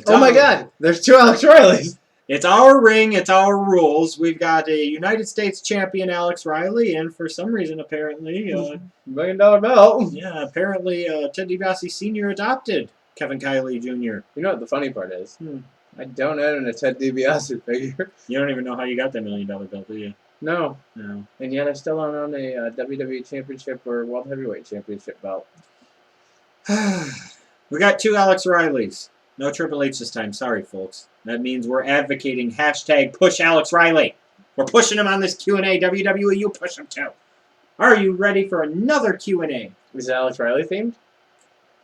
Oh my God! There's 2 Alex Rileys. It's our ring. It's our rules. We've got a United States champion, Alex Riley, and for some reason, apparently, $1 million belt. yeah, apparently, Ted DiBiase Sr. adopted Kevin Kiley Jr. You know what the funny part is? I don't own a Ted DiBiase figure. You don't even know how you got that $1 million belt, do you? No. No. And yet I still don't own a WWE Championship or World Heavyweight Championship belt. We got 2 Alex Rileys. No Triple H this time. Sorry, folks. That means we're advocating hashtag push Alex Riley. We're pushing him on this Q&A. WWE, you push him too. Are you ready for another Q&A? Is it Alex Riley themed?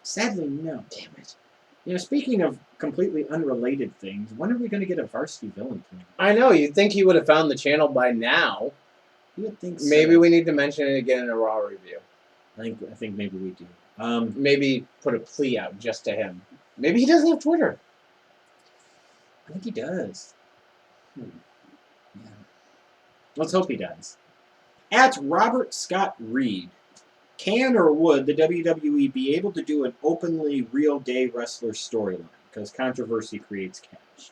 Sadly, no. Damn it. You know, speaking of completely unrelated things, when are we going to get a varsity villain team? I know. You'd think he would have found the channel by now. You would think so. Maybe we need to mention it again in a Raw review. I think maybe we do. Maybe put a plea out just to him. Maybe he doesn't have Twitter. I think he does. Yeah. Let's hope he does. At Robert Scott Reed, can or would the WWE be able to do an openly real gay wrestler storyline? Because controversy creates cash.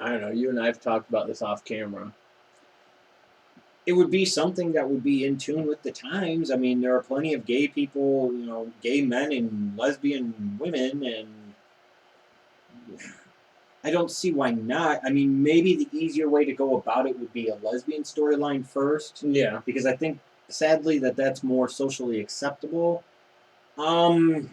I don't know. You and I have talked about this off camera. It would be something that would be in tune with the times. I mean, there are plenty of gay people, you know, gay men and lesbian women, and I don't see why not. I mean, maybe the easier way to go about it would be a lesbian storyline first. Yeah. Because I think, sadly, that's more socially acceptable. This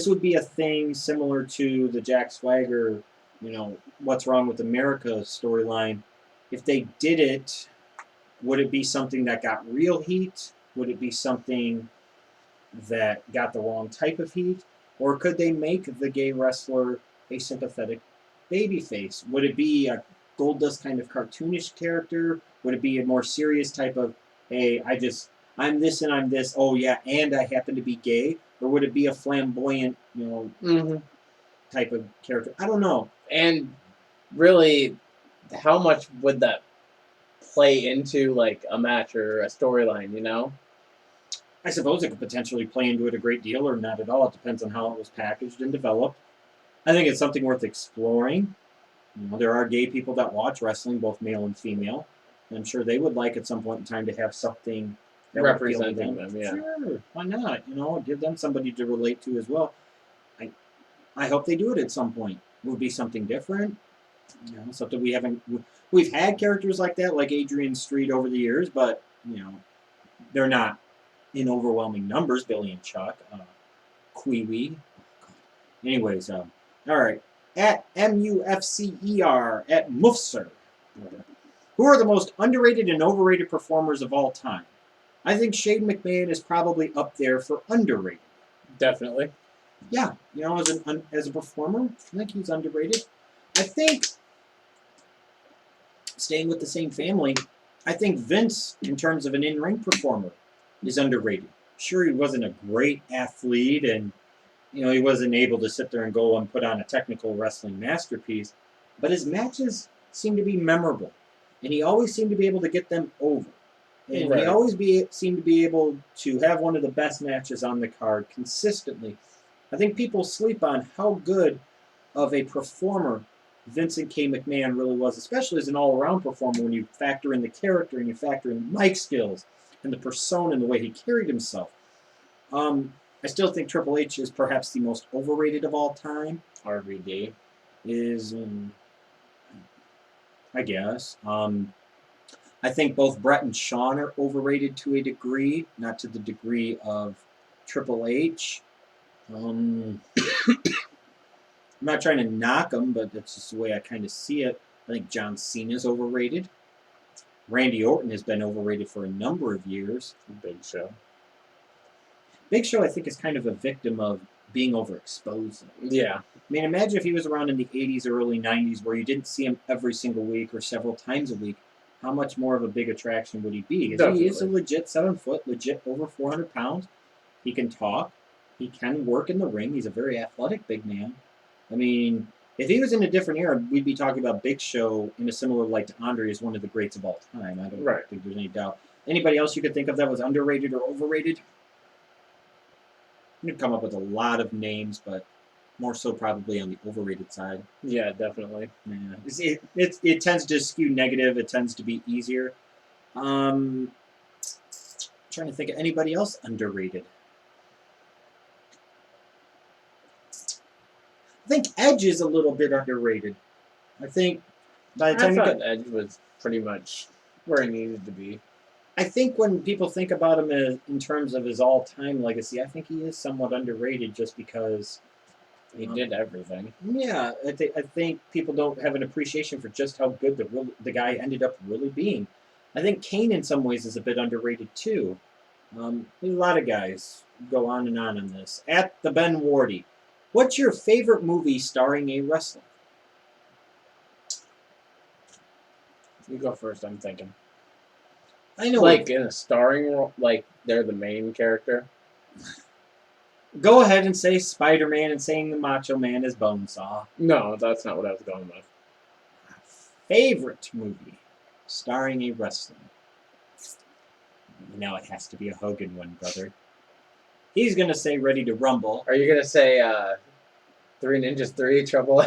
would be a thing similar to the Jack Swagger, you know, What's Wrong with America storyline. If they did it, would it be something that got real heat? Would it be something that got the wrong type of heat? Or could they make the gay wrestler a sympathetic babyface? Would it be a Goldust kind of cartoonish character? Would it be a more serious type of, hey, I'm this and I'm this, oh yeah, and I happen to be gay? Or would it be a flamboyant, you know, type of character? I don't know. And really, how much would that play into like a match or a storyline, you know? I suppose it could potentially play into it a great deal or not at all. It depends on how it was packaged and developed. I think it's something worth exploring. You know, there are gay people that watch wrestling, both male and female. And I'm sure they would like at some point in time to have something that representing them. Yeah. Sure, why not? You know, give them somebody to relate to as well. I hope they do it at some point. It would be something different. You know, something we haven't. We've had characters like that, like Adrian Street, over the years, but you know, they're not in overwhelming numbers. Billy and Chuck, Kwee-Wee. Anyways, all right. At MUFCER, at Mufser, who are the most underrated and overrated performers of all time? I think Shane McMahon is probably up there for underrated. Definitely. Yeah, you know, as a performer, I think he's underrated. I think, staying with the same family, I think Vince, in terms of an in-ring performer, is underrated. Sure, he wasn't a great athlete, and you know, he wasn't able to sit there and go and put on a technical wrestling masterpiece, but his matches seemed to be memorable, and he always seemed to be able to get them over. And he always seemed to be able to have one of the best matches on the card consistently. I think people sleep on how good of a performer Vincent K. McMahon really was, especially as an all-around performer when you factor in the character and you factor in the mic skills and the persona and the way he carried himself. I still think Triple H is perhaps the most overrated of all time. RVD is, I guess. I think both Brett and Shawn are overrated to a degree, not to the degree of Triple H. I'm not trying to knock him, but that's just the way I kind of see it. I think John Cena's overrated. Randy Orton has been overrated for a number of years. Big Show. Big Show, I think, is kind of a victim of being overexposed. Yeah. I mean, imagine if he was around in the 80s or early 90s where you didn't see him every single week or several times a week. How much more of a big attraction would he be? Because he is a legit 7 foot, legit over 400 pounds. He can talk. He can work in the ring. He's a very athletic big man. I mean, if he was in a different era, we'd be talking about Big Show in a similar light to Andre as one of the greats of all time. I don't think there's any doubt. Anybody else you could think of that was underrated or overrated? You could come up with a lot of names, but More so probably on the overrated side. Yeah, definitely. Yeah. It tends to skew negative. It tends to be easier. Trying to think of anybody else underrated. I think Edge is a little bit underrated. I think by the I time you thought get, Edge was pretty much where he needed to be. I think when people think about him in terms of his all-time legacy, I think he is somewhat underrated just because He did everything. yeah, I think people don't have an appreciation for just how good the guy ended up really being. I think Kane in some ways is a bit underrated too. There's a lot of guys go on this. At the Ben Wardy, what's your favorite movie starring a wrestler? You go first. I'm thinking. I know. Like in a starring role, like they're the main character. Go ahead and say Spider-Man and saying the Macho Man is Bonesaw. No, that's not what I was going with. Favorite movie starring a wrestler. Now it has to be a Hogan one, brother. He's gonna say Ready to Rumble. Are you gonna say Three Ninjas 3 Trouble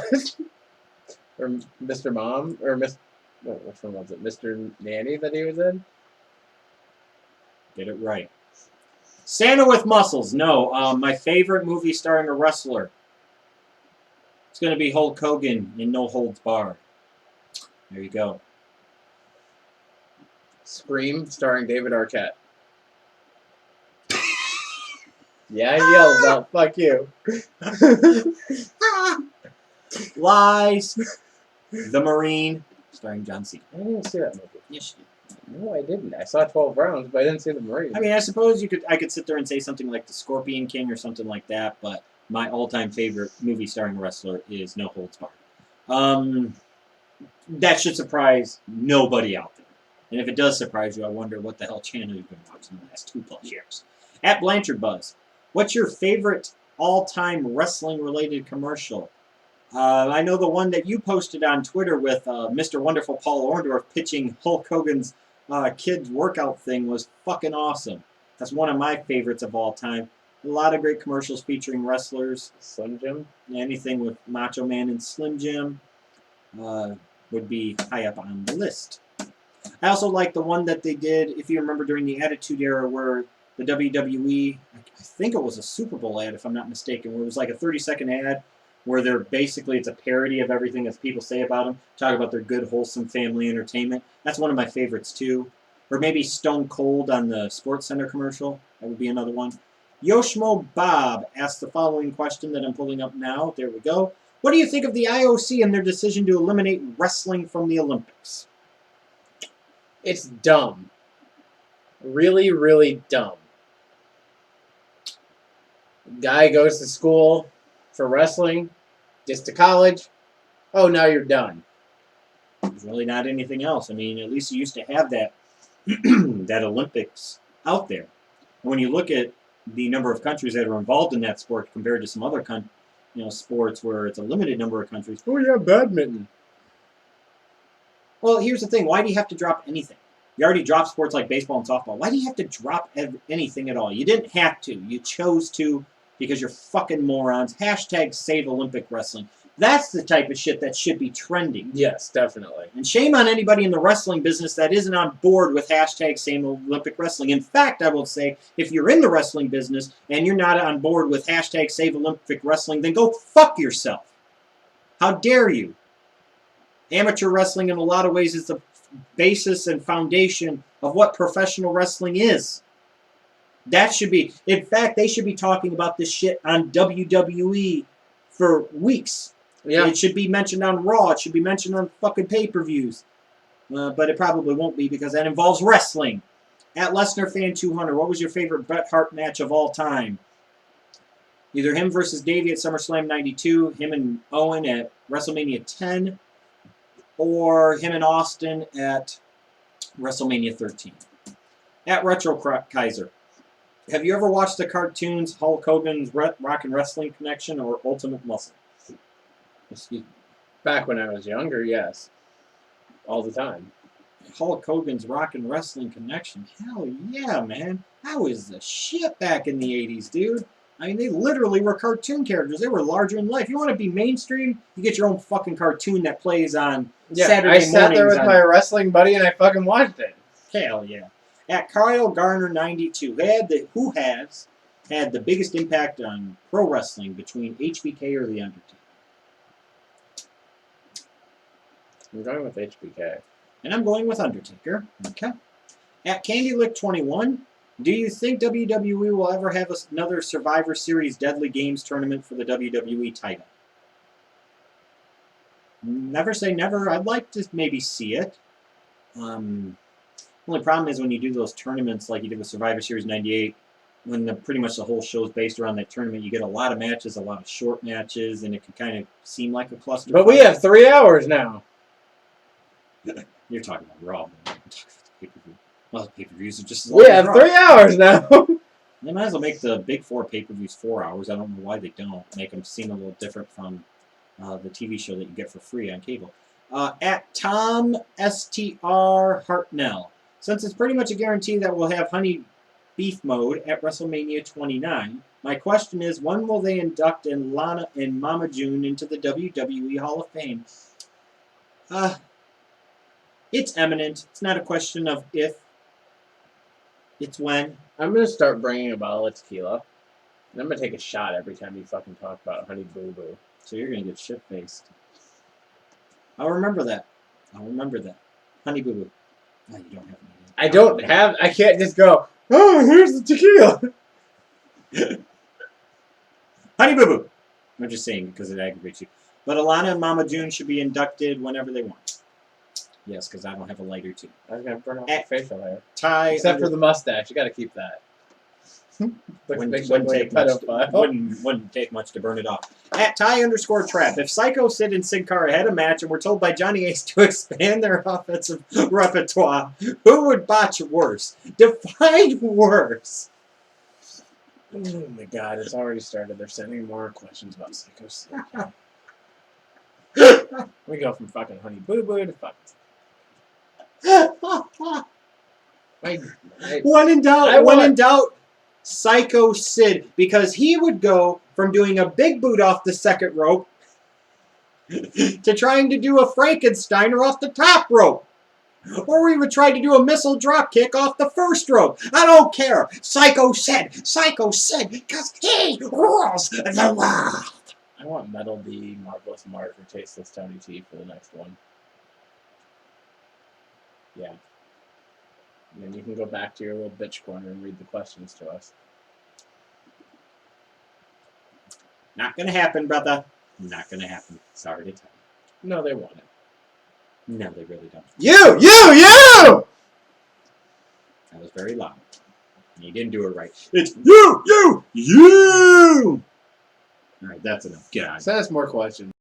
or Mr. Mom or Miss? Which one was it? Mr. Nanny that he was in? Get it right. Santa with Muscles. No, my favorite movie starring a wrestler. It's gonna be Hulk Hogan in No Holds Barred. There you go. Scream starring David Arquette. Yeah, I yelled out, fuck you. Lies. The Marine starring John Cena. I didn't see that movie. Yes, you did. No, I didn't. I saw 12 Rounds, but I didn't see the Marine. I mean, I suppose I could sit there and say something like The Scorpion King or something like that, but my all-time favorite movie starring a wrestler is No Holds Barred. That should surprise nobody out there. And if it does surprise you, I wonder what the hell channel you've been watching the last 2+ years. At Blanchard Buzz, what's your favorite all-time wrestling-related commercial? I know the one that you posted on Twitter with Mr. Wonderful Paul Orndorff pitching Hulk Hogan's kids workout thing was fucking awesome. That's one of my favorites of all time. A lot of great commercials featuring wrestlers. Slim Jim? Anything with Macho Man and Slim Jim would be high up on the list. I also like the one that they did, if you remember, during the Attitude Era where the WWE, I think it was a Super Bowl ad if I'm not mistaken, where it was like a 30-second ad where they're basically, it's a parody of everything that people say about them, talk about their good, wholesome family entertainment. That's one of my favorites too. Or maybe Stone Cold on the Sports Center commercial. That would be another one. Yoshmo Bob asked the following question that I'm pulling up now. There we go. What do you think of the IOC and their decision to eliminate wrestling from the Olympics? It's dumb. Really, really dumb. Guy goes to school for wrestling, gets to college. Oh, now you're done. There's really not anything else. I mean, at least you used to have that that Olympics out there. And when you look at the number of countries that are involved in that sport compared to some other sports where it's a limited number of countries. Oh yeah, badminton. Well, here's the thing. Why do you have to drop anything? You already dropped sports like baseball and softball. Why do you have to drop anything at all? You didn't have to. You chose to because you're fucking morons. Hashtag save Olympic wrestling. That's the type of shit that should be trending. Yes, definitely. And shame on anybody in the wrestling business that isn't on board with hashtag save Olympic wrestling. In fact, I will say, if you're in the wrestling business and you're not on board with hashtag save Olympic wrestling, then go fuck yourself. How dare you? Amateur wrestling in a lot of ways is the basis and foundation of what professional wrestling is. That should be, in fact, they should be talking about this shit on WWE for weeks. Yeah. It should be mentioned on Raw. It should be mentioned on fucking pay-per-views. But it probably won't be because that involves wrestling. At Lesnar Fan 200, what was your favorite Bret Hart match of all time? Either him versus Davey at SummerSlam 92, him and Owen at WrestleMania 10, or him and Austin at WrestleMania 13. At Retro Kaiser, have you ever watched the cartoons Hulk Hogan's Rock and Wrestling Connection or Ultimate Muscle? Excuse me. Back when I was younger, yes. All the time. Hulk Hogan's Rock and Wrestling Connection. Hell yeah, man. That was the shit back in the 80s, dude. I mean, they literally were cartoon characters. They were larger than life. You want to be mainstream? You get your own fucking cartoon that plays on Saturday mornings. I sat there with my wrestling buddy and I fucking watched it. Hell yeah. At Kyle Garner 92, who has had the biggest impact on pro wrestling between HBK or The Undertaker? I'm going with HBK. And I'm going with Undertaker. Okay. At Candy Lick 21, do you think WWE will ever have another Survivor Series Deadly Games tournament for the WWE title? Never say never. I'd like to maybe see it. The only problem is when you do those tournaments like you did with Survivor Series 98, when pretty much the whole show is based around that tournament, you get a lot of matches, a lot of short matches, and it can kind of seem like a cluster. But we have 3 hours now. You're talking about Raw. I'm talking about the pay-per-view. Well, the pay-per-views are just as long We as have Raw. 3 hours now. They might as well make the big 4 pay-per-views 4 hours. I don't know why they don't. Make them seem a little different from the TV show that you get for free on cable. At Tom STR Hartnell. Since it's pretty much a guarantee that we'll have Honey Beef mode at WrestleMania 29, my question is, when will they induct Lana and Mama June into the WWE Hall of Fame? It's imminent. It's not a question of if. It's when. I'm going to start bringing a bottle of tequila. And I'm going to take a shot every time you fucking talk about Honey Boo Boo. So you're going to get shit-faced. I'll remember that. Honey Boo Boo. No, you don't have any. I can't just go, oh, here's the tequila. Honey Boo Boo. I'm just saying because it aggravates you. But Alana and Mama June should be inducted whenever they want. Yes, because I don't have a lighter too. I was going to burn off my facial hair. Ty Except for the mustache. You got to keep that. Wouldn't take much to burn it off. At Ty_Trap. If Psycho Sid and Sin Cara had a match and were told by Johnny Ace to expand their offensive repertoire, who would botch worse? Define worse. Oh my god, it's already started. They're sending more questions about Psycho Sid. We go from fucking Honey Boo Boo to fucking. When in doubt, Psycho Sid, because he would go from doing a big boot off the second rope to trying to do a Frankensteiner off the top rope. Or we would try to do a missile drop kick off the first rope. I don't care. Psycho Sid, because he rules the world. I want Metal D, Marvelous Mark, or Tasteless Tony T for the next one. Yeah. And then you can go back to your little bitch corner and read the questions to us. Not gonna happen, brother. Not gonna happen. Sorry to tell you. No, they want it. No, they really don't. You! That was very loud. And you didn't do it right. It's you! Alright, that's enough. Get out. Send us more questions.